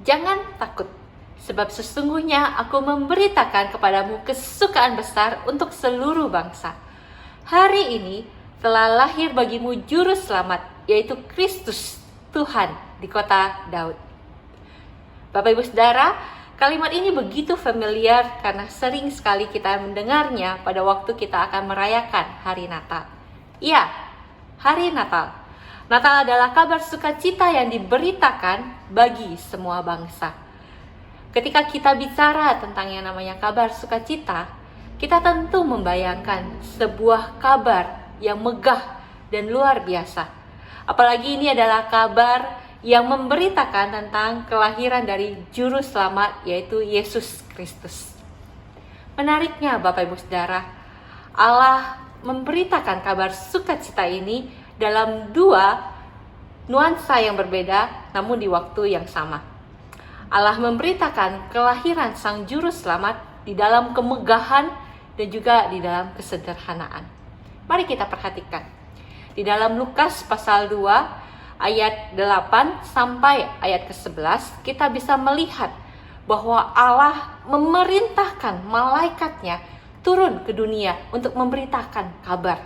Jangan takut, sebab sesungguhnya aku memberitakan kepadamu kesukaan besar untuk seluruh bangsa. Hari ini telah lahir bagimu juru selamat, yaitu Kristus Tuhan di kota Daud. Bapak Ibu Saudara, kalimat ini begitu familiar karena sering sekali kita mendengarnya pada waktu kita akan merayakan hari Natal. Ya, hari Natal. Natal adalah kabar sukacita yang diberitakan bagi semua bangsa. Ketika kita bicara tentang yang namanya kabar sukacita, kita tentu membayangkan sebuah kabar yang megah dan luar biasa. Apalagi ini adalah kabar yang memberitakan tentang kelahiran dari Juru Selamat, yaitu Yesus Kristus. Menariknya Bapak Ibu Saudara, Allah memberitakan kabar sukacita ini dalam dua nuansa yang berbeda, namun di waktu yang sama. Allah memberitakan kelahiran Sang Juru Selamat di dalam kemegahan dan juga di dalam kesederhanaan. Mari kita perhatikan. Di dalam Lukas pasal 2 ayat 8 sampai ayat ke-11, kita bisa melihat bahwa Allah memerintahkan malaikatnya turun ke dunia untuk memberitakan kabar.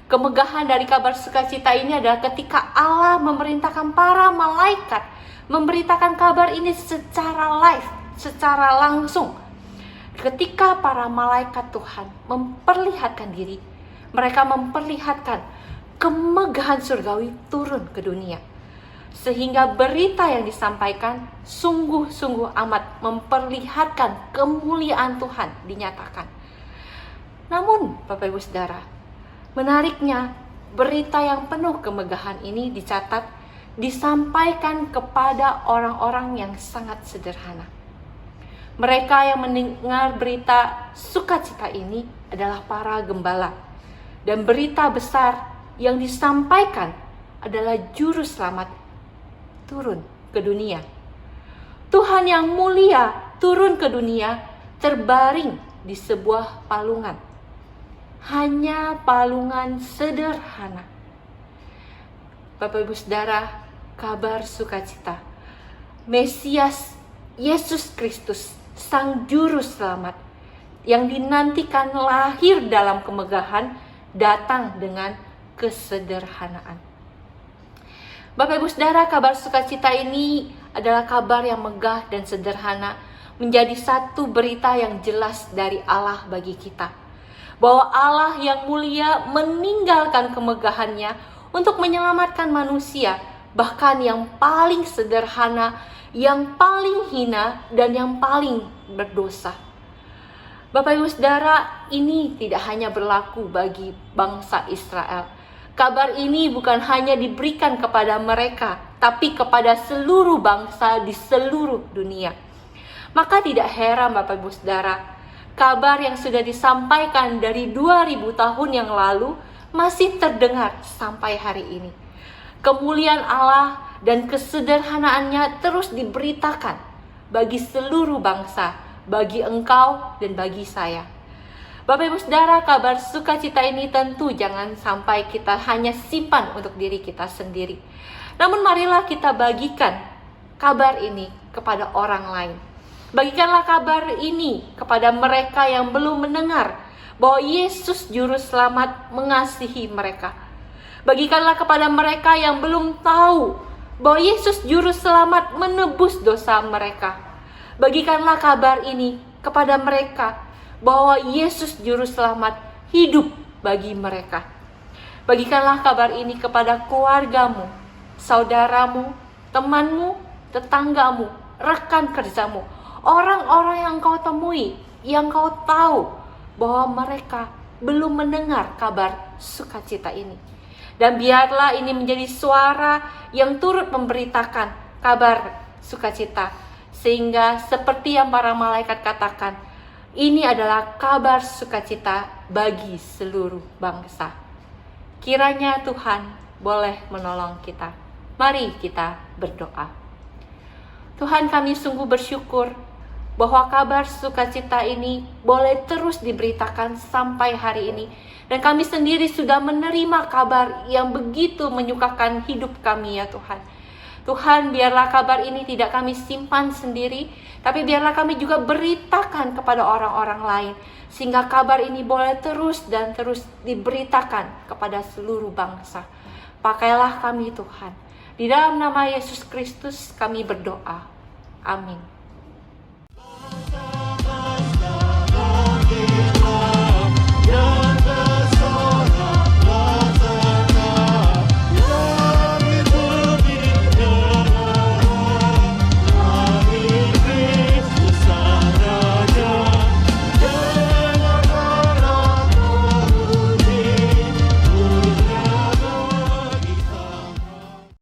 Kemegahan dari kabar sukacita ini adalah ketika Allah memerintahkan para malaikat memberitakan kabar ini secara live, secara langsung. Ketika para malaikat Tuhan memperlihatkan diri, mereka memperlihatkan kemegahan surgawi turun ke dunia. Sehingga berita yang disampaikan sungguh-sungguh amat memperlihatkan kemuliaan Tuhan dinyatakan. Namun Bapak Ibu Saudara, menariknya berita yang penuh kemegahan ini disampaikan kepada orang-orang yang sangat sederhana. Mereka yang mendengar berita sukacita ini adalah para gembala. Dan berita besar yang disampaikan adalah Juru Selamat turun ke dunia. Tuhan yang mulia turun ke dunia, terbaring di sebuah palungan. Hanya palungan sederhana. Bapak Ibu Saudara, kabar sukacita. Mesias Yesus Kristus, Sang Juru Selamat, yang dinantikan lahir dalam kemegahan, datang dengan kesederhanaan. Bapak Ibu Saudara, kabar sukacita ini adalah kabar yang megah dan sederhana, menjadi satu berita yang jelas dari Allah bagi kita. Bahwa Allah yang mulia meninggalkan kemegahannya untuk menyelamatkan manusia, bahkan yang paling sederhana, yang paling hina, dan yang paling berdosa. Bapak Ibu Saudara, ini tidak hanya berlaku bagi bangsa Israel. Kabar ini bukan hanya diberikan kepada mereka, tapi kepada seluruh bangsa di seluruh dunia. Maka tidak heran Bapak Ibu Saudara, kabar yang sudah disampaikan dari 2000 tahun yang lalu masih terdengar sampai hari ini. Kemuliaan Allah dan kesederhanaannya terus diberitakan bagi seluruh bangsa, bagi engkau dan bagi saya. Bapak Ibu Saudara, kabar sukacita ini tentu jangan sampai kita hanya simpan untuk diri kita sendiri. Namun marilah kita bagikan kabar ini kepada orang lain. Bagikanlah kabar ini kepada mereka yang belum mendengar bahwa Yesus Juru Selamat mengasihi mereka. Bagikanlah kepada mereka yang belum tahu bahwa Yesus Juru Selamat menebus dosa mereka. Bagikanlah kabar ini kepada mereka bahwa Yesus Juru Selamat hidup bagi mereka. Bagikanlah kabar ini kepada keluargamu, saudaramu, temanmu, tetanggamu, rekan kerjamu, orang-orang yang kau temui, yang kau tahu bahwa mereka belum mendengar kabar sukacita ini. Dan biarlah ini menjadi suara yang turut memberitakan kabar sukacita. Sehingga seperti yang para malaikat katakan, ini adalah kabar sukacita bagi seluruh bangsa. Kiranya Tuhan boleh menolong kita. Mari kita berdoa. Tuhan, kami sungguh bersyukur bahwa kabar sukacita ini boleh terus diberitakan sampai hari ini. Dan kami sendiri sudah menerima kabar yang begitu menyukakan hidup kami ya Tuhan. Tuhan, biarlah kabar ini tidak kami simpan sendiri, tapi biarlah kami juga beritakan kepada orang-orang lain, sehingga kabar ini boleh terus dan terus diberitakan kepada seluruh bangsa. Pakailah kami Tuhan. Di dalam nama Yesus Kristus kami berdoa. Amin.